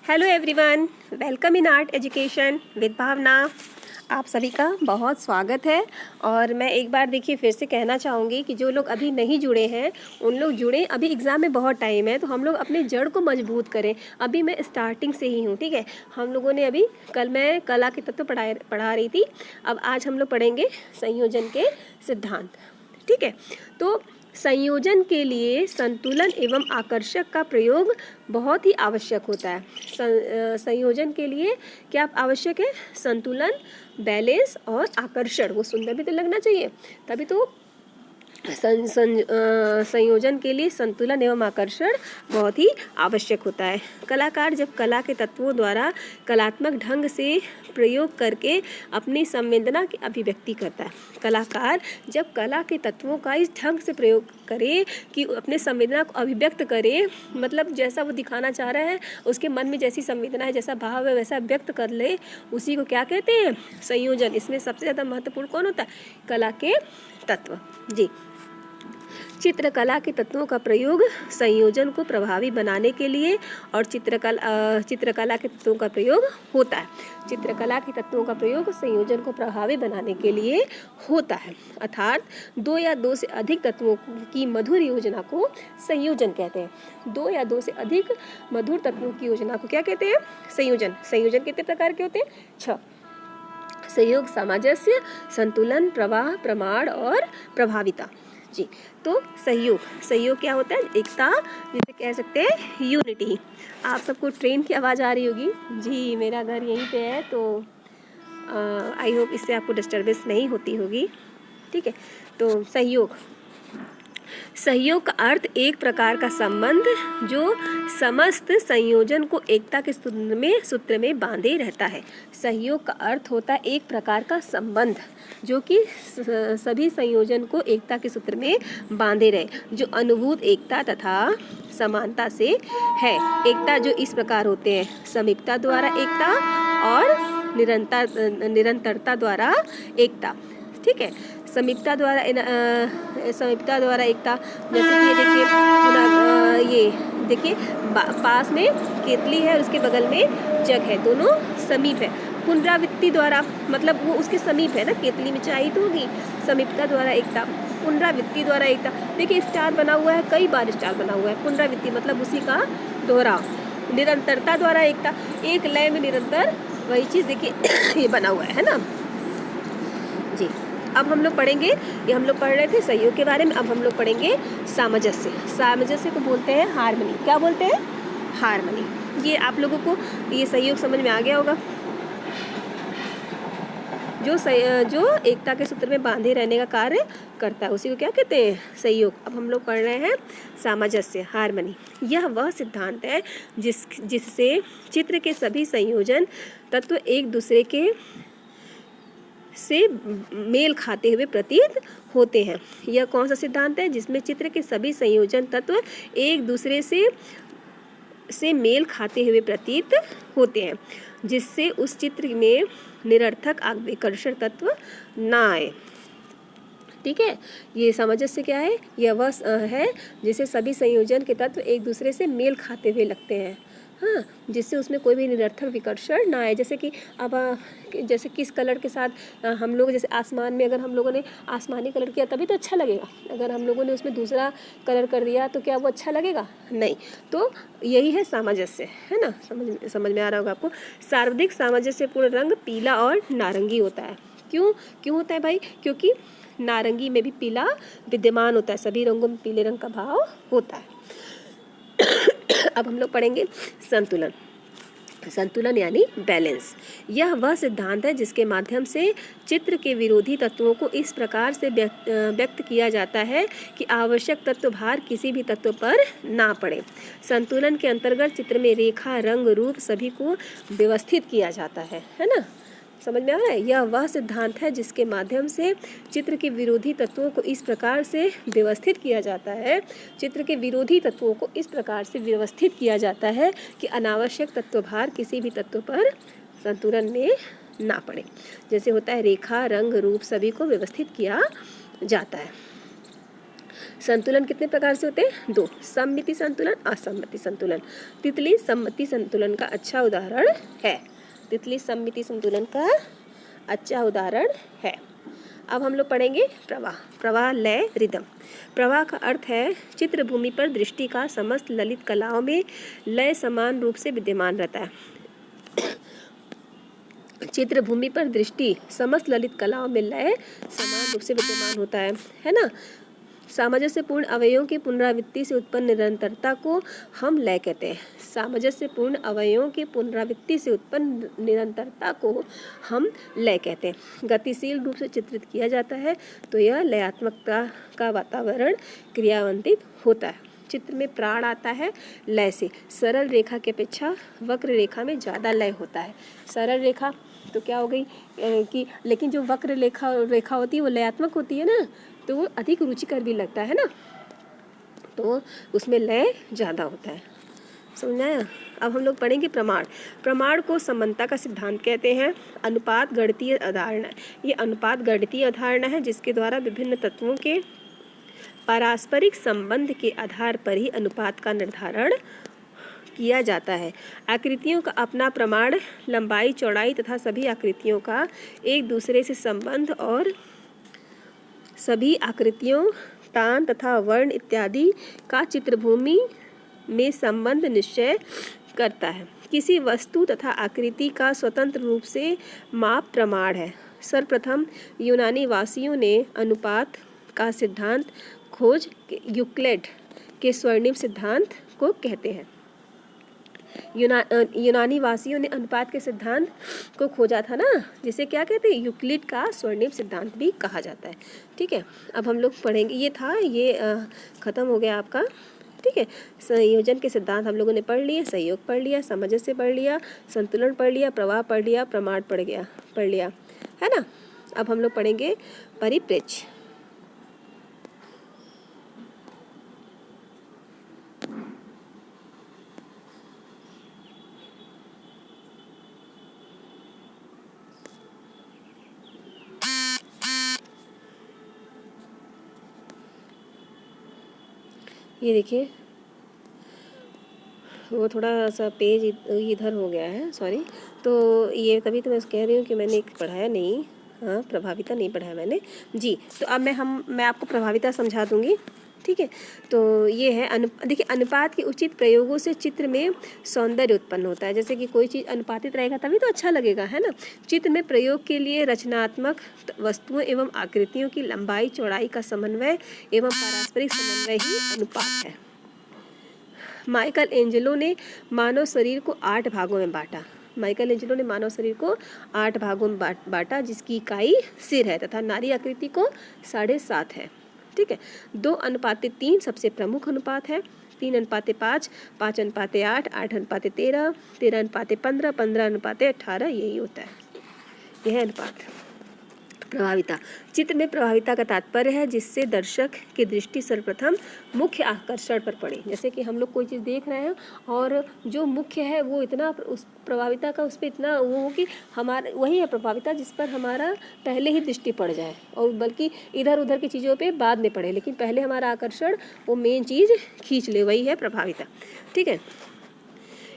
Hello everyone, welcome in art education with Bhavna. आप सभी का बहुत स्वागत है। और मैं एक बार देखिए फिर से कहना चाहूँगी कि जो लोग अभी नहीं जुड़े हैं उन लोग जुड़ें। अभी एग्ज़ाम में बहुत टाइम है तो हम लोग अपने जड़ को मजबूत करें। अभी मैं स्टार्टिंग से ही हूँ, ठीक है। हम लोगों ने अभी कल मैं कला के तत्व पढ़ा रही थी, अब आज हम लोग पढ़ेंगे संयोजन के सिद्धांत, ठीक है। तो संयोजन के लिए संतुलन एवं आकर्षक का प्रयोग बहुत ही आवश्यक होता है। संयोजन के लिए क्या आवश्यक है? संतुलन, बैलेंस और आकर्षण। वो सुंदर भी तो लगना चाहिए, तभी तो संयोजन के लिए संतुलन एवं आकर्षण बहुत ही आवश्यक होता है। कलाकार जब कला के तत्वों द्वारा कलात्मक ढंग से प्रयोग करके अपनी संवेदना की अभिव्यक्ति करता है। कलाकार जब कला के तत्वों का इस ढंग से प्रयोग करे कि अपने संवेदना को अभिव्यक्त करे, मतलब जैसा वो दिखाना चाह रहा है, उसके मन में जैसी संवेदना है, जैसा भाव है, वैसा व्यक्त कर ले, उसी को क्या कहते हैं? संयोजन। इसमें सबसे ज़्यादा महत्वपूर्ण कौन होता है? कला के तत्व। जी, चित्रकला के तत्वों का प्रयोग संयोजन को प्रभावी बनाने के लिए और चित्रकला के तत्वों का प्रयोग होता है। चित्रकला के तत्वों का प्रयोग संयोजन को प्रभावी बनाने के लिए होता है, अर्थात दो या दो से अधिक तत्वों की मधुर योजना को संयोजन कहते हैं। दो या दो से अधिक मधुर तत्वों की योजना को क्या कहते हैं? संयोजन। संयोजन कितने प्रकार के होते हैं? 6। संयोग, सामंजस्य, संतुलन, प्रवाह, प्रमाण और प्रभाविता। जी, तो सहयोग क्या होता है? एकता, जिसे कह सकते हैं यूनिटी। आप सबको ट्रेन की आवाज़ आ रही होगी। जी, मेरा घर यहीं पे है, तो आई होप इससे आपको डिस्टर्बेंस नहीं होती होगी, ठीक है। तो सहयोग का अर्थ एक प्रकार का संबंध जो समस्त संयोजन को एकता के सूत्र में बांधे रहता है। सहयोग का अर्थ होता है एक प्रकार का संबंध जो कि सभी संयोजन को एकता के सूत्र में बांधे रहे, जो अनुभूत एकता तथा समानता से है। एकता जो इस प्रकार होते हैं: समीपता द्वारा एकता और निरंतरता द्वारा एकता, ठीक है। समीपता द्वारा एकता, जैसे कि ये देखिए पास में केतली है और उसके बगल में जग है, दोनों समीप है। पुनरावृत्ति द्वारा, मतलब वो उसके समीप है ना, केतली में चाय तो होगी। समीपता द्वारा एकता, पुनरावृत्ति द्वारा एकता। देखिए स्टार बना हुआ है, कई बार स्टार बना हुआ है। पुनरावृत्ति मतलब उसी का दोहराव। निरंतरता द्वारा एकता, एक लय में निरंतर वही चीज़, देखिए ये बना हुआ है ना। जी, अब हम लोग पढ़ेंगे, ये हम लोग पढ़ रहे थे सहयोग के बारे में, अब हम लोग पढ़ेंगे सामंजस्य। सामंजस्य को बोलते हैं हार्मनी। क्या बोलते हैं? हार्मनी। ये आप लोगों को ये सहयोग समझ में आ गया होगा। जो एकता के सूत्र में बांधे रहने का कार्य करता है, उसी को क्या कहते हैं? सहयोग। अब हम लोग पढ़ रहे हैं सामंजस्य, हार्मनी। यह वह सिद्धांत है जिससे चित्र के सभी संयोजन तत्व एक दूसरे के से मेल खाते हुए प्रतीत होते हैं। यह कौन सा सिद्धांत है? जिसमें चित्र के सभी संयोजन तत्व एक दूसरे से मेल खाते हुए प्रतीत होते हैं, जिससे उस चित्र में निरर्थक आकर्षण तत्व ना आए, ठीक है। ये सामंजस्य क्या है? यह वह है जिसे सभी संयोजन के तत्व एक दूसरे से मेल खाते हुए लगते हैं, हाँ, जिससे उसमें कोई भी निरर्थक विकर्षण ना आए। जैसे कि अब जैसे किस कलर के साथ हम लोग, जैसे आसमान में अगर हम लोगों ने आसमानी कलर किया तभी तो अच्छा लगेगा। अगर हम लोगों ने उसमें दूसरा कलर कर दिया तो क्या वो अच्छा लगेगा? नहीं। तो यही है सामंजस्य, है ना। समझ में आ रहा होगा आपको। सर्वाधिक सामंजस्यपूर्ण रंग पीला और नारंगी होता है। क्यों होता है भाई? क्योंकि नारंगी में भी पीला विद्यमान होता है, सभी रंगों में पीले रंग का भाव होता है। अब हम लोग पढ़ेंगे संतुलन। संतुलन यानी बैलेंस। यह वह सिद्धांत है जिसके माध्यम से चित्र के विरोधी तत्वों को इस प्रकार से व्यक्त किया जाता है कि आवश्यक तत्व भार किसी भी तत्व पर ना पड़े। संतुलन के अंतर्गत चित्र में रेखा, रंग, रूप सभी को व्यवस्थित किया जाता है ना। समझ में आ रहा है? यह वह सिद्धांत है जिसके माध्यम से चित्र के विरोधी तत्वों को इस प्रकार से व्यवस्थित किया जाता है, चित्र के विरोधी तत्वों को इस प्रकार से व्यवस्थित किया जाता है कि अनावश्यक तत्वभार किसी भी तत्व पर संतुलन में ना पड़े। जैसे होता है रेखा, रंग, रूप सभी को व्यवस्थित किया जाता है। संतुलन कितने प्रकार से होते हैं? 2, सम्मिति संतुलन, असम्मिति संतुलन। तितली सम्मिति संतुलन का अच्छा उदाहरण है। तितली सम्मिति संतुलन का अच्छा उदाहरण है। अब हम लोग पढ़ेंगे प्रवाह। प्रवाह, लय, रिदम। प्रवाह का अर्थ है चित्रभूमि पर दृष्टि का समस्त ललित कलाओं में लय समान रूप से विद्यमान रहता है। चित्रभूमि पर दृष्टि समस्त ललित कलाओं में लय समान रूप से विद्यमान होता है ना। सामंजस्यपूर्ण अवयवों की पुनरावृत्ति से उत्पन्न निरंतरता को हम लय कहते हैं। सामंजस्यपूर्ण अवयवों की पुनरावृत्ति से उत्पन्न निरंतरता को हम लय कहते हैं। गतिशील रूप से चित्रित किया जाता है तो यह लयात्मकता का वातावरण क्रियान्वित होता है। चित्र में प्राण आता है लय से। सरल रेखा की अपेक्षा वक्र रेखा में ज़्यादा लय होता है। सरल रेखा तो क्या हो गई कि, लेकिन जो वक्र रेखा होती है वो लयात्मक होती है ना, तो वो अधिक रुचिकर भी लगता है ना, तो उसमें लय ज़्यादा होता है। समझ आया? अब हम लोग पढ़ेंगे प्रमाण। प्रमाण को समानता का सिद्धांत कहते हैं। अनुपात गणितीय अवधारणा। ये अनुपात गणितीय अवधारणा है जिसके द्वारा विभिन्न तत्वों के पारस्परिक संबंध के आधार पर ही अनुपात का निर्धारण किया जाता है। आकृतियों का अपना प्रमाण, लंबाई, चौड़ाई तथा सभी आकृतियों का एक दूसरे से संबंध और सभी आकृतियों, तान तथा वर्ण इत्यादि का चित्रभूमि में संबंध निश्चय करता है। किसी वस्तु तथा आकृति का स्वतंत्र रूप से माप प्रमाण है। सर्वप्रथम यूनानी वासियों ने अनुपात का सिद्धांत खोज यूक्लिड के स्वर्णिम सिद्धांत को कहते हैं। यूनानी वासियों ने अनुपात के सिद्धांत को खोजा था ना, जिसे क्या कहते हैं? यूक्लिड का स्वर्णिम सिद्धांत भी कहा जाता है। ठीक है, अब हम लोग पढ़ेंगे। ये ख़त्म हो गया आपका। ठीक है, संयोजन के सिद्धांत हम लोगों ने पढ़ लिए, सहयोग पढ़ लिया, सामंजस्य पढ़ लिया, संतुलन पढ़ लिया, प्रवाह पढ़ लिया, प्रमाण पढ़ लिया, है ना। अब हम लोग पढ़ेंगे परिप्रेक्ष्य। ये देखिए, वो थोड़ा सा पेज इधर हो गया है, सॉरी। तो ये तभी तो मैं कह रही हूँ कि मैंने पढ़ाया नहीं। हाँ, प्रभाविता नहीं पढ़ाया मैंने जी। तो अब मैं आपको प्रभाविता समझा दूँगी। ठीक है, तो ये है देखिए, अनुपात के उचित प्रयोगों से चित्र में सौंदर्य उत्पन्न होता है। जैसे कि कोई चीज़ अनुपातित रहेगा तभी तो अच्छा लगेगा, है ना। चित्र में प्रयोग के लिए रचनात्मक वस्तुओं एवं आकृतियों की लंबाई चौड़ाई का समन्वय एवं पारस्परिक समन्वय ही अनुपात है। माइकल एंजेलो ने मानव शरीर को 8 भागों में बांटा। माइकल एंजेलो ने मानव शरीर को 8 भागों में बांटा, जिसकी इकाई सिर है तथा नारी आकृति को 7.5 है। ठीक है, 2:3 सबसे प्रमुख अनुपात है। 3:5, 5:8, 8:13, 13:15, 15:18 यही होता है। यह है अनुपात। प्रभाविता। चित्र में प्रभाविता का तात्पर्य है जिससे दर्शक की दृष्टि सर्वप्रथम मुख्य आकर्षण पर पड़े। जैसे कि हम लोग कोई चीज़ देख रहे हैं और जो मुख्य है वो इतना, उस प्रभाविता का उस पर इतना वो हो कि हमारा वही है प्रभाविता, जिस पर हमारा पहले ही दृष्टि पड़ जाए, और बल्कि इधर उधर की चीज़ों पे बाद में पड़े, लेकिन पहले हमारा आकर्षण वो मेन चीज़ खींच ले, वही है प्रभाविता। ठीक है,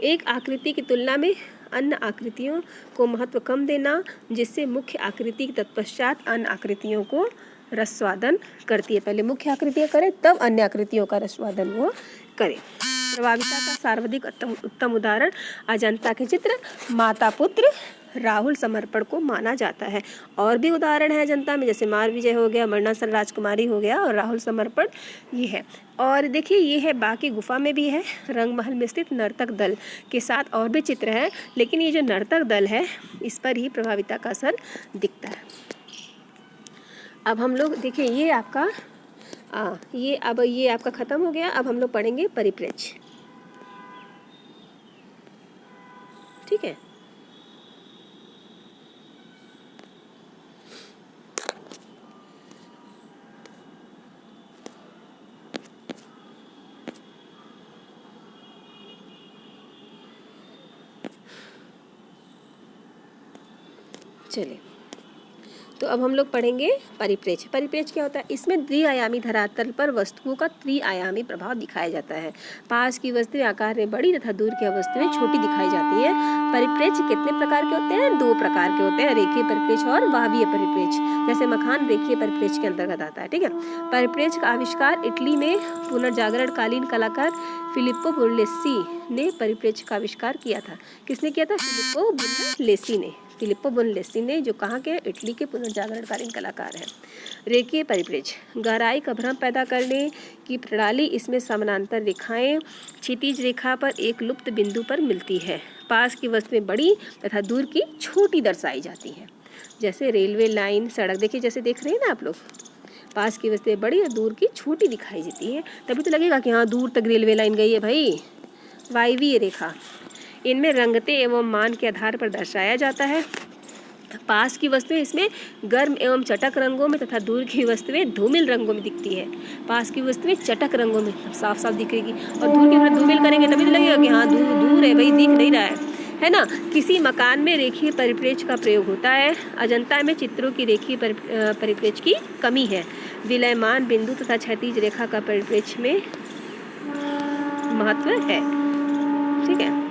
एक आकृति की तुलना में अन्य आकृतियों को महत्व कम देना, जिससे मुख्य आकृति के तत्पश्चात अन्य आकृतियों को रसवादन करती है। पहले मुख्य आकृतियाँ करे तब अन्य आकृतियों का रसवादन वो करे। प्रभाविता का सर्वाधिक उत्तम उदाहरण अजंता के चित्र, माता पुत्र, राहुल समर्पण को माना जाता है। और भी उदाहरण है अजंता में, जैसे मार विजय हो गया, मरणासन राजकुमारी हो गया, और राहुल समर्पण ये है। और देखिए ये है बाकी गुफा में भी है, रंगमहल में स्थित नर्तक दल के साथ और भी चित्र है, लेकिन ये जो नर्तक दल है इस पर ही प्रभाविता का असर दिखता है। अब हम लोग देखिए ये आपका ये आपका खत्म हो गया। अब हम लोग पढ़ेंगे परिप्रेक्ष्य। ठीक है, चलिए तो अब हम लोग पढ़ेंगे परिप्रेक्ष्य। परिप्रेक्ष्य क्या होता है? इसमें द्विआयामी धरातल पर वस्तुओं का त्रिआयामी प्रभाव दिखाया जाता है। पास की वस्तुएं आकार में बड़ी तथा दूर की वस्तुएं छोटी दिखाई जाती है। परिप्रेक्ष्य कितने प्रकार के होते हैं? 2 प्रकार के होते हैं, रेखीय परिप्रेक्ष्य और वाह्य परिप्रेक्ष्य। जैसे मकान रेखीय परिप्रेक्ष्य के अंतर्गत आता है, ठीक है। परिप्रेक्ष्य का आविष्कार इटली में पुनर्जागरणकालीन कलाकार फिलिप्पो बुनलेस्सी ने परिप्रेक्ष्य का आविष्कार किया था। किसने किया था? फिलिप्पो बुनलेस्सी ने। फिलिप्पो बुनलेस्सी ने, जो कहाँ के? इटली के पुनर्जागरणकालीन कलाकार हैं। रेखीय परिप्रेक्ष्य गहराई का भ्रम पैदा करने की प्रणाली। इसमें समानांतर रेखाएं क्षैतिज रेखा पर एक लुप्त बिंदु पर मिलती है। पास की वस्तुएं बड़ी तथा दूर की छोटी दर्शाई जाती हैं। जैसे रेलवे लाइन, सड़क, देखिए जैसे देख रहे हैं ना आप लोग, पास की वस्तुएं बड़ी और दूर की छोटी दिखाई देती है। तभी तो लगेगा कि हाँ दूर तक रेलवे लाइन गई है भाई। वायवीय रेखा, इनमें रंगते एवं मान के आधार पर दर्शाया जाता है। पास की वस्तुएं इसमें गर्म एवं चटक रंगों में तथा दूर की वस्तुएं धूमिल रंगों में दिखती है। पास की वस्तुएं चटक रंगों में साफ साफ दिखेगी और दूर की तरफ धूमिल करेंगे तभी तो लगेगा कि हाँ दूर दूर है भाई, दिख नहीं रहा है ना। किसी मकान में रेखीय परिप्रेक्ष्य का प्रयोग होता है। अजंता में चित्रों की रेखीय परिप्रेक्ष्य की कमी है। विलयमान बिंदु तथा क्षैतिज रेखा का परिप्रेक्ष्य में महत्व है, ठीक है।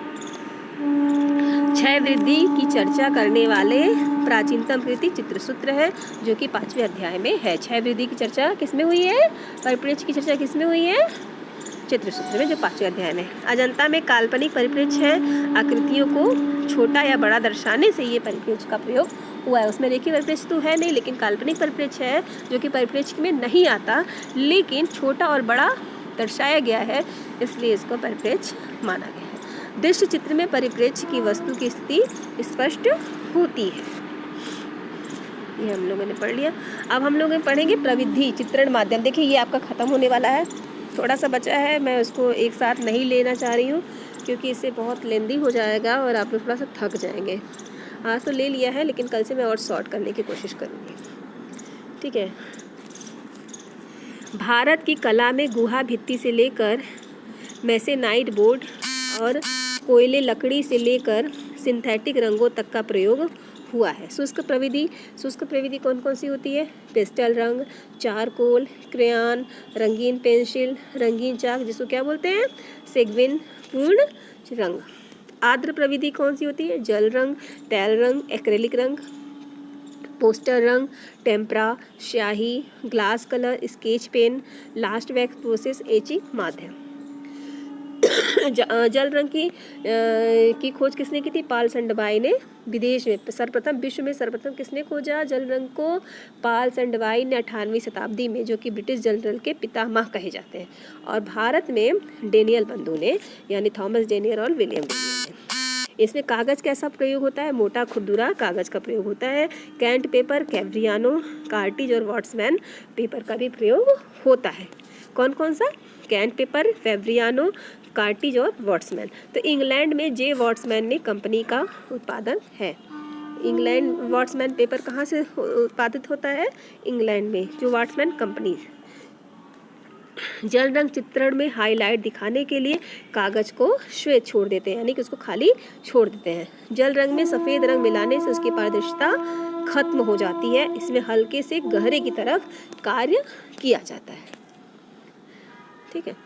क्षय वृद्धि की चर्चा करने वाले प्राचीनतम कृति चित्रसूत्र है, जो कि 5वें अध्याय में है। क्षय वृद्धि की चर्चा किसमें हुई है? परिप्रेक्ष्य की चर्चा किसमें हुई है? चित्रसूत्र में, जो 5वें अध्याय में। अजंता में काल्पनिक परिप्रेक्ष्य है। आकृतियों को छोटा या बड़ा दर्शाने से ये परिप्रेक्ष्य का प्रयोग हुआ है। उसमें रेखीय परिप्रेक्ष्य तो है नहीं, लेकिन काल्पनिक परिप्रेक्ष्य है जो कि परिप्रेक्ष्य में नहीं आता, लेकिन छोटा और बड़ा दर्शाया गया है, इसलिए इसको परिप्रेक्ष्य माना गया है। दृश्य चित्र में परिप्रेक्ष्य की वस्तु की स्थिति स्पष्ट होती है। ये हम लोगों ने पढ़ लिया। अब हम लोग पढ़ेंगे प्रविधि चित्रण माध्यम। देखिए ये आपका खत्म होने वाला है, थोड़ा सा बचा है। मैं उसको एक साथ नहीं लेना चाह रही हूँ क्योंकि इससे बहुत लेंदी हो जाएगा और आप लोग थोड़ा सा थक जाएंगे। आज तो ले लिया है, लेकिन कल से मैं और शॉर्ट करने की कोशिश करूँगी, ठीक है। भारत की कला में गुहा भित्ति से लेकर मैसेनाइट बोर्ड और कोयले लकड़ी से लेकर सिंथेटिक रंगों तक का प्रयोग हुआ है। शुष्क प्रविधि कौन कौन सी होती है? पेस्टल रंग, चारकोल, क्रेयॉन, रंगीन पेंसिल, रंगीन चाक, जिसको क्या बोलते हैं? सेगविन, पूर्ण रंग। आर्द्र प्रविधि कौन सी होती है? जल रंग, तेल रंग, एक्रेलिक रंग, पोस्टर रंग, टेम्परा, स्याही, glass colour, sketch pen, lost wax process, etching माध्यम। जल रंग की खोज किसने की थी? पाल संडबाई ने विदेश में सर्वप्रथम, विश्व में सर्वप्रथम किसने खोजा जल रंग को? पाल संडबाई ने 18वीं शताब्दी में, जो कि ब्रिटिश जल रंग के पितामह कहे जाते हैं। और भारत में डेनियल बंधु ने, यानी थॉमस डेनियल और विलियम डेनियल ने। इसमें कागज कैसा प्रयोग होता है? मोटा खुरदुरा कागज का प्रयोग होता है। कैंट पेपर, कैवरियानो, कार्टिज और वॉट्समैन पेपर का भी प्रयोग होता है। कौन कौन सा? कैंट पेपर, फेवरियानो, कार्टिज और वॉट्समैन। तो इंग्लैंड में जे वॉट्समैन ने कंपनी का उत्पादन है। इंग्लैंड वॉट्समैन पेपर कहाँ से उत्पादित होता है? इंग्लैंड में, जो वॉट्समैन कंपनी। जल रंग चित्रण में हाईलाइट दिखाने के लिए कागज को श्वेत छोड़ देते हैं, यानी कि उसको खाली छोड़ देते हैं। जल रंग में सफ़ेद रंग मिलाने से उसकी पारदर्शिता खत्म हो जाती है। इसमें हल्के से गहरे की तरफ कार्य किया जाता है, ठीक है।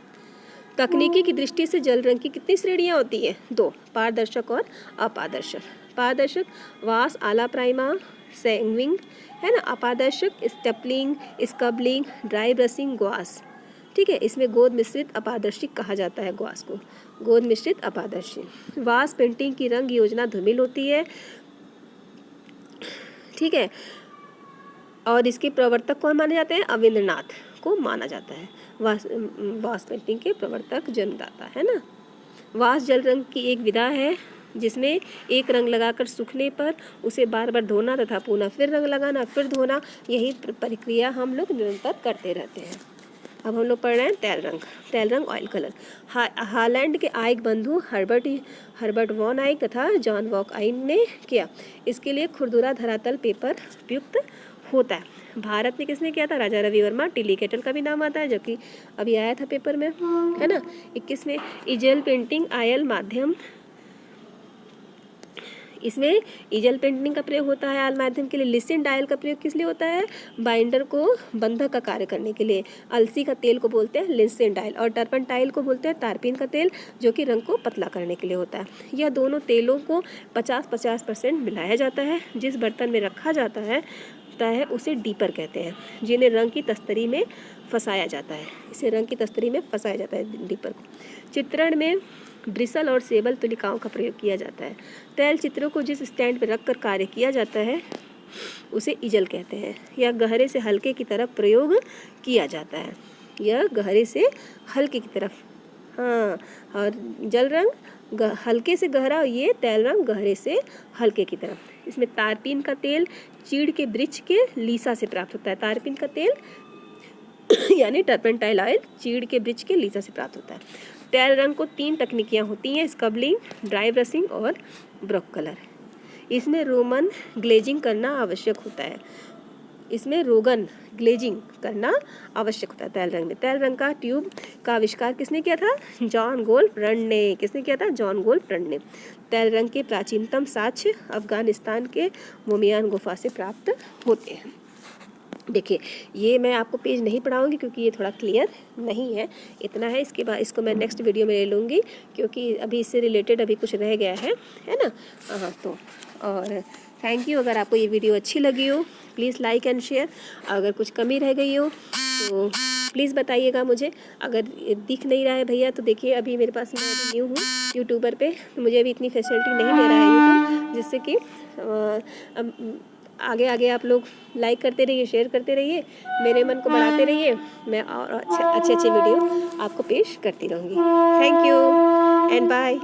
तकनीकी की दृष्टि से जल रंग की कितनी श्रेणियां होती है? 2, पारदर्शक और अपारदर्शक। पारदर्शक वास, आला प्राइमा, सैंगविंग, है ना। अपारदर्शक स्टेपलिंग, स्कबलिंग, ड्राई ब्रशिंग, ग्वास, ठीक है। इसमें गोद मिश्रित अपारदर्शी कहा जाता है, ग्वास को गोद मिश्रित अपारदर्शी। वास पेंटिंग की रंग योजना धूमिल होती है, ठीक है। और इसके प्रवर्तक कौन माने जाते हैं? अविंद्रनाथ को माना जाता है। वास पेंटिंग के प्रवर्तक जन्मदाता, है ना। वास जल रंग की एक विधा है जिसमें एक रंग लगाकर सूखने पर उसे बार बार धोना तथा पुनः फिर रंग लगाना, फिर धोना, यही प्रक्रिया हम लोग निरंतर करते रहते हैं। अब हम लोग पढ़ रहे हैं तेल रंग ऑयल कलर। हालैंड के आइक बंधु हर्बर्ट वॉन आइक तथा जॉन वॉक आइक ने किया। इसके लिए खुरदुरा धरातल पेपर उपयुक्त होता है। भारत में किसने किया था? राजा रवि वर्मा। टिली केटल का भी नाम आता है, जो कि अभी आया था पेपर में, है ना। 21 में इजेल पेंटिंग आयल माध्यम इसमें ईजल पेंटिंग का प्रयोग होता है आल माध्यम के लिए। लिसिन डायल का प्रयोग किस लिए होता है? बाइंडर को बंधक का कार्य करने के लिए। अलसी का तेल को बोलते हैं लिसिन डायल और टर्पनटाइल को बोलते हैं तारपीन का तेल, जो कि रंग को पतला करने के लिए होता है। यह दोनों तेलों को 50-50% मिलाया जाता है। जिस बर्तन में रखा जाता है उसे डीपर कहते हैं, जिन्हें रंग की तस्तरी में फंसाया जाता है। इसे रंग की तस्तरी में फंसाया जाता है डीपर को। चित्रण में ब्रिसल और सेबल तुलिकाओं का प्रयोग किया जाता है। तैल चित्रों को जिस स्टैंड पर रखकर कार्य किया जाता है उसे इजल कहते हैं। यह गहरे से हल्के की तरफ प्रयोग किया जाता है। यह गहरे से हल्के की तरफ, हाँ, और जल रंग हल्के से गहरा और ये तैल रंग गहरे से हल्के की तरफ। इसमें तारपीन का तेल चीड़ के वृक्ष के लीसा से प्राप्त होता है। तारपीन का तेल यानी टर्पेंटाइल ऑयल चीड़ के वृक्ष के लीसा से प्राप्त होता है। तैल रंग को 3 तकनीकियाँ होती हैं, स्कबलिंग, ड्राई ब्रशिंग और ब्रोक कलर। इसमें रोगन ग्लेजिंग करना आवश्यक होता है। इसमें रोगन ग्लेजिंग करना आवश्यक होता है तैल रंग में। तैल रंग का ट्यूब का आविष्कार किसने किया था? जॉन गोल्डफ्रंड ने। किसने किया था? जॉन गोल्डफ्रंड ने। तैल रंग के प्राचीनतम साक्ष्य अफगानिस्तान के मोमियान गुफा से प्राप्त होते हैं। देखिए, ये मैं आपको पेज नहीं पढ़ाऊंगी क्योंकि ये थोड़ा क्लियर नहीं है, इतना है। इसके बाद इसको मैं नेक्स्ट वीडियो में ले लूँगी क्योंकि अभी इससे रिलेटेड अभी कुछ रह गया है ना। हाँ, तो और थैंक यू। अगर आपको ये वीडियो अच्छी लगी हो प्लीज़ लाइक एंड शेयर। अगर कुछ कमी रह गई हो तो प्लीज़ बताइएगा मुझे। अगर दिख नहीं रहा है भैया तो देखिए, अभी मेरे पास, मैं अभी न्यू हूँ यूट्यूबर पे, तो मुझे अभी इतनी फैसिलिटी नहीं दे रहा है यूट्यूब, जिससे कि आगे आगे आप लोग लाइक करते रहिए, शेयर करते रहिए, मेरे मन को बढ़ाते रहिए। मैं और अच्छे वीडियो आपको पेश करती रहूँगी। Thank you and bye.